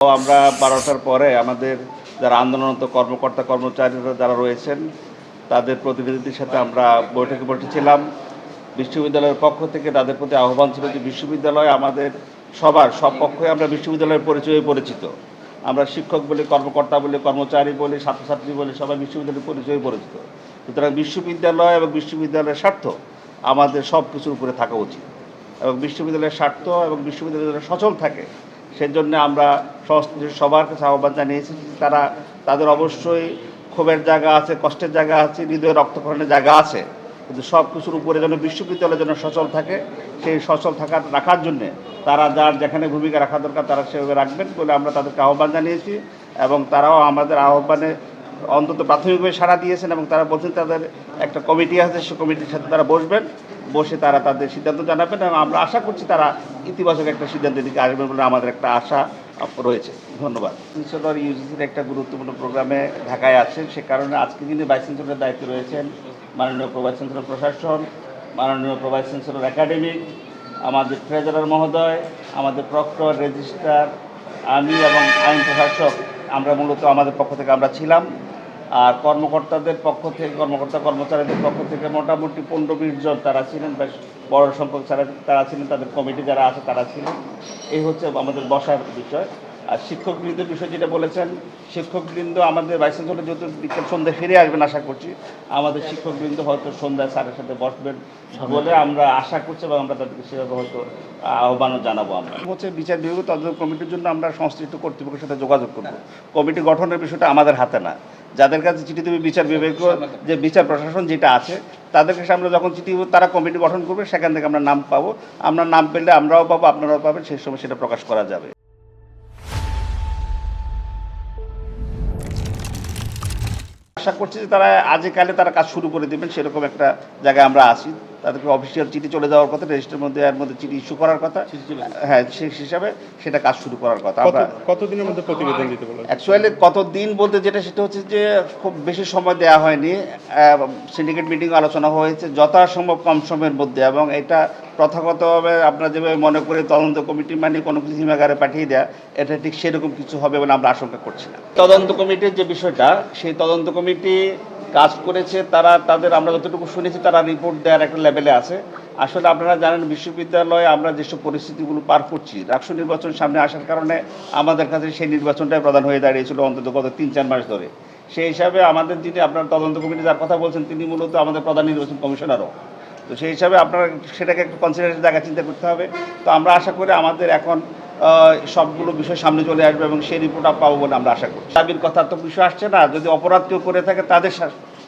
আমরা 12টার পরে আমাদের যারা আন্দোলনরত কর্মকর্তা কর্মচারীরা যারা রয়েছেন তাদের প্রতিনিধিদের সাথে আমরা বৈঠকে বসেছিলাম। বিশ্ববিদ্যালয়ের পক্ষ থেকে তাদের প্রতি আহ্বান ছিল যে বিশ্ববিদ্যালয় আমাদের সব পক্ষে আমরা বিশ্ববিদ্যালয়ের পরিচয়ে পরিচিত। আমরা শিক্ষক বলি, কর্মকর্তা বলি, কর্মচারী বলি, ছাত্রছাত্রী বলি, সবাই বিশ্ববিদ্যালয়ের পরিচয়ে পরিচিত। সুতরাং বিশ্ববিদ্যালয় এবং বিশ্ববিদ্যালয়ের স্বার্থ আমাদের সব কিছুর উপরে থাকা উচিত এবং বিশ্ববিদ্যালয়ের স্বার্থ এবং বিশ্ববিদ্যালয় সচল থাকে সেজন্য আমরা সবার কাছে আহ্বান জানিয়েছি। তাদের অবশ্যই ক্ষোভের জায়গা আছে, কষ্টের জায়গা আছে, হৃদয়ে রক্তক্ষরণের জায়গা আছে, কিন্তু সব কিছুর উপরে যেন বিশ্ববিদ্যালয় যেন সচল থাকে, সেই সচল রাখার জন্যে তারা যার যেখানে ভূমিকা রাখা দরকার তারা সেভাবে রাখবেন বলে আমরা তাদেরকে আহ্বান জানিয়েছি এবং তারাও আমাদের আহ্বানে অন্তত প্রাথমিকভাবে সাড়া দিয়েছেন এবং তারা বলছেন তাদের একটা কমিটি আছে, সেই কমিটির সাথে তারা বসে তারা তাদের সিদ্ধান্ত জানাবেন এবং আমরা আশা করছি তারা ইতিবাচক একটা সিদ্ধান্তের দিকে আসবেন বলে আমাদের একটা আশা রয়েছে। ধন্যবাদ। চ্যান্সেলর ইউজিসির একটা গুরুত্বপূর্ণ প্রোগ্রামে ঢাকায় আছেন, সে কারণে আজকে যিনি ভাইস চ্যান্সেলরের দায়িত্বে রয়েছেন মাননীয় প্রভাইস চ্যান্সেলর প্রশাসন, মাননীয় প্রভাইস চ্যান্সেলর একাডেমিক, আমাদের ট্রেজারার মহোদয়, আমাদের প্রক্টর, রেজিস্ট্রার, আমি এবং আইন প্রশাসক, আমরা মূলত আমাদের পক্ষ থেকে আমরা ছিলাম। আর কর্মকর্তাদের পক্ষ থেকে কর্মচারীদের পক্ষ থেকে মোটামুটি 15-20 জন তারা ছিলেন, বেশ বড় সংখ্যক তারা ছিলেন, তাদের কমিটি যারা আছে তারা ছিলেন। এই হচ্ছে আমাদের বসার বিষয়। আর শিক্ষকবৃন্দের বিষয় যেটা বলেছেন, শিক্ষকবৃন্দ আমাদের ভাইস চ্যান্সেলর যেহেতু বিকেল সন্ধ্যায় ফিরে আসবেন আশা করছি, আমাদের শিক্ষকবৃন্দ হয়তো সন্ধ্যায় স্যারের সাথে বসবেন বলে আমরা আশা করছি এবং আমরা তাদেরকে সেভাবে হয়তো আহ্বানও জানাবো। আমরা হচ্ছে বিচার বিভাগ তদন্ত কমিটির জন্য আমরা সংশ্লিষ্ট কর্তৃপক্ষের সাথে যোগাযোগ করব। কমিটি গঠনের বিষয়টা আমাদের হাতে না, যাদের কাছে চিঠি দেবে বিচার বিভাগ, যে বিচার প্রশাসন যেটা আছে তাদের কাছে আমরা যখন চিঠি তারা কমিটি গঠন করবে সেখান থেকে আমরা নাম পাবো, আমরা নাম পেলে আমরাও পাবো, আপনারাও পাবেন, সেই সময় সেটা প্রকাশ করা যাবে। আশা করছি যে তারা কালে তারা কাজ শুরু করে দেবেন, সেরকম একটা জায়গায় আমরা আছি। তাদেরকে অফিসিয়াল চিঠি চলে যাওয়ার কথা, রেজিস্টারের মধ্যে এর মধ্যে চিঠি ইস্যু করার কথা, হ্যাঁ সেই হিসাবে সেটা কাজ শুরু করার কথা। আমরা কতদিনের মধ্যে প্রতিবেদন দিতে বলেন? অ্যাকচুয়ালি কতদিন বলতে সেটা হচ্ছে যে খুব বেশি সময় দেওয়া হয়নি। সিন্ডিকেট মিটিং আলোচনা হয়েছে যথাসম্ভব কম সময়ের মধ্যে, এবং এটা প্রথাগতভাবে আমরা যেভাবে মনে করি তদন্ত কমিটি মানে কোনো কিছু হিমাগারে পাঠিয়ে দেয়া, এটা ঠিক সেরকম কিছু হবে বলে আমরা আশঙ্কা করছি না। তদন্ত কমিটির যে বিষয়টা, সেই তদন্ত কমিটি কাজ করেছে, তাদের আমরা যতটুকু শুনেছি তারা রিপোর্ট দেওয়ার একটা লেভেলে আছে। আসলে আপনারা জানেন বিশ্ববিদ্যালয়ে আমরা যেসব পরিস্থিতিগুলো পার করছি, রাষ্ট্র নির্বাচন সামনে আসার কারণে আমাদের কাছে সেই নির্বাচনটাই প্রধান হয়ে দাঁড়িয়েছিল অন্তত গত 3-4 মাস ধরে। সেই হিসাবে আমাদের যিনি আপনার তদন্ত কমিটি যার কথা বলছেন তিনি মূলত আমাদের প্রধান নির্বাচন কমিশনারও। তো সেই হিসাবে আপনারা সেটাকে একটু কনসিডারেশন জায়গা চিন্তা করতে হবে। তো আমরা আশা করি আমাদের এখন সবগুলো বিষয় সামনে চলে আসবে এবং সেই রিপোর্ট পাবো বলে আমরা আশা করি। দাবির কথা তো বিষয় আসছে না, যদি অপরাধ কেউ করে থাকে তাদের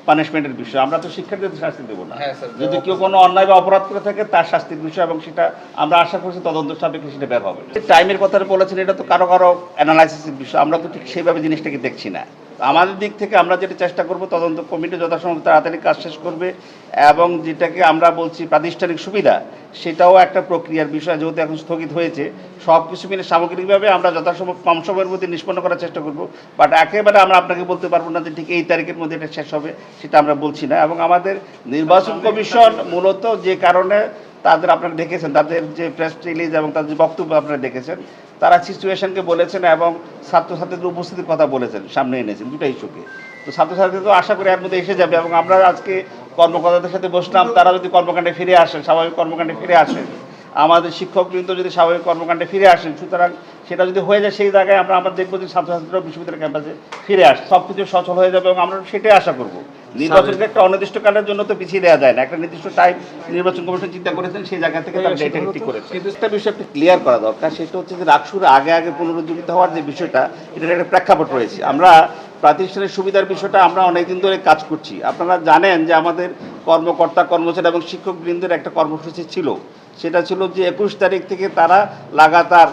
পানিশমেন্টের বিষয়, আমরা তো শিক্ষার্থীদের শাস্তি দেবো না। যদি কেউ কোনো অন্যায় বা অপরাধ করে থাকে তার শাস্তির বিষয়, এবং সেটা আমরা আশা করছি তদন্ত সাপেক্ষে সেটা বের হবে। টাইমের কথা বলেছেন, এটা তো কারো অ্যানালাইসিসের বিষয়, আমরা তো ঠিক সেইভাবে জিনিসটাকে দেখছি না। আমাদের দিক থেকে আমরা যেটা চেষ্টা করব, তদন্ত কমিটি যথাসম্ভব তাড়াতাড়ি কাজ শেষ করবে এবং যেটাকে আমরা বলছি প্রাতিষ্ঠানিক সুবিধা, সেটাও একটা প্রক্রিয়ার বিষয়, যেহেতু এখন স্থগিত হয়েছে। সব কিছু মিলে সামগ্রিকভাবে আমরা যথাসম্ভব কম সময়ের মধ্যে নিষ্পন্ন করার চেষ্টা করব, বাট একেবারে আমরা আপনাকে বলতে পারবো না যে ঠিক এই তারিখের মধ্যে এটা শেষ হবে, সেটা আমরা বলছি না। এবং আমাদের নির্বাচন কমিশন মূলত যে কারণে আপনারা দেখেছেন তাদের যে প্রেস রিলিজ এবং তাদের যে বক্তব্য আপনারা দেখেছেন, তারা সিচুয়েশনকে বলেছেন এবং ছাত্রছাত্রীদের উপস্থিতির কথা বলেছেন, সামনে এনেছেন দুটা ইস্যুকে। তো ছাত্রছাত্রীরা তো আশা করি এর মধ্যে এসে যাবে এবং আমরা আজকে কর্মকর্তাদের সাথে বসলাম, তারা যদি কর্মকাণ্ডে ফিরে আসেন, স্বাভাবিক কর্মকাণ্ডে ফিরে আসেন, আমাদের শিক্ষকবৃন্দ যদি স্বাভাবিক কর্মকাণ্ডে ফিরে আসেন, সুতরাং সেটা যদি হয়ে যায় সেই জায়গায় আমরা দেখবো যে ছাত্রছাত্রীরা বিশ্ববিদ্যালয় ক্যাম্পাসে ফিরে আসে, সব কিছু সচল হয়ে যাবে এবং আমরা সেটাই আশা করবো। নির্বাচনকে একটা অনির্দিষ্টকালের জন্য তো পিছিয়ে দেওয়া যায় না, একটা নির্দিষ্ট টাইম নির্বাচন কমিশন চিন্তা করেছেন, সেই জায়গা থেকে তারা ডেটা ঠিক করেছে। কিন্তু একটা বিষয় একটু ক্লিয়ার করা দরকার, সেটা হচ্ছে যে রাকসুর আগে পুনরুজ্জীবিত হওয়ার যে বিষয়টা, এটার একটা প্রেক্ষাপট রয়েছে। আমরা প্রাতিষ্ঠানিক সুবিধার বিষয়টা আমরা অনেকদিন ধরে কাজ করছি। আপনারা জানেন যে আমাদের কর্মকর্তা কর্মচারী এবং শিক্ষকবৃন্দের একটা কর্মসূচি ছিল, সেটা ছিল যে 21 তারিখ থেকে তারা লাগাতার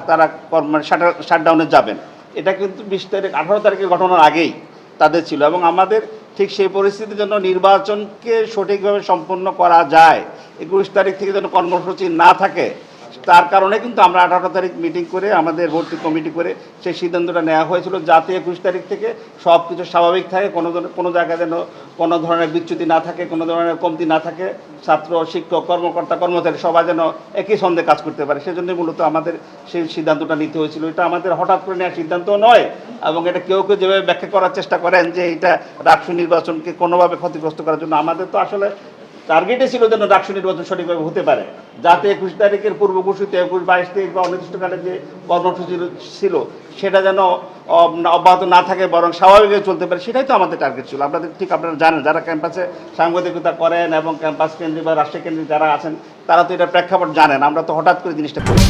শাটডাউনে যাবেন। এটা কিন্তু 20 তারিখ 18 তারিখের ঘটনার আগেই তাদের ছিল, এবং আমাদের ঠিক সেই পরিস্থিতির জন্য নির্বাচনকে সঠিকভাবে সম্পন্ন করা যায়, 21 তারিখ থেকে যেন কর্মসূচি না থাকে তার কারণে কিন্তু আমরা 18 তারিখ মিটিং করে আমাদের ভর্তি কমিটি করে সেই সিদ্ধান্তটা নেওয়া হয়েছিল, যাতে 21 তারিখ থেকে সব কিছু স্বাভাবিক থাকে, কোনো জায়গায় যেন কোনো ধরনের বিচ্যুতি না থাকে, কোনো ধরনের কমতি না থাকে, ছাত্র শিক্ষক কর্মকর্তা কর্মচারী সবাই যেন একই ছন্দে কাজ করতে পারে। সেজন্য মূলত আমাদের সেই সিদ্ধান্তটা নিতে হয়েছিল। এটা আমাদের হঠাৎ করে নেওয়ার সিদ্ধান্ত নয়, এবং এটা কেউ কেউ যেভাবে ব্যাখ্যা করার চেষ্টা করেন যে এটা ডাকসু নির্বাচনকে কোনোভাবে ক্ষতিগ্রস্ত করার জন্য, আমাদের তো আসলে টার্গেটে ছিল যেন ডাকসু নির্বাচন সঠিকভাবে হতে পারে, যাতে 21 তারিখের পূর্ব ঘোষিত 21, 22 তারিখ বা অনির্দিষ্টকালের যে কর্মসূচি ছিল সেটা যেন অব্যাহত না থাকে, বরং স্বাভাবিকভাবে চলতে পারে, সেটাই তো আমাদের টার্গেট ছিল। আপনারা জানেন, যারা ক্যাম্পাসে সাংবাদিকতা করেন এবং ক্যাম্পাস কেন্দ্রিক বা রাষ্ট্রীয় কেন্দ্রিক যারা আছেন, তারা তো এটা প্রেক্ষাপট জানেন। আমরা তো হঠাৎ করে জিনিসটা করি।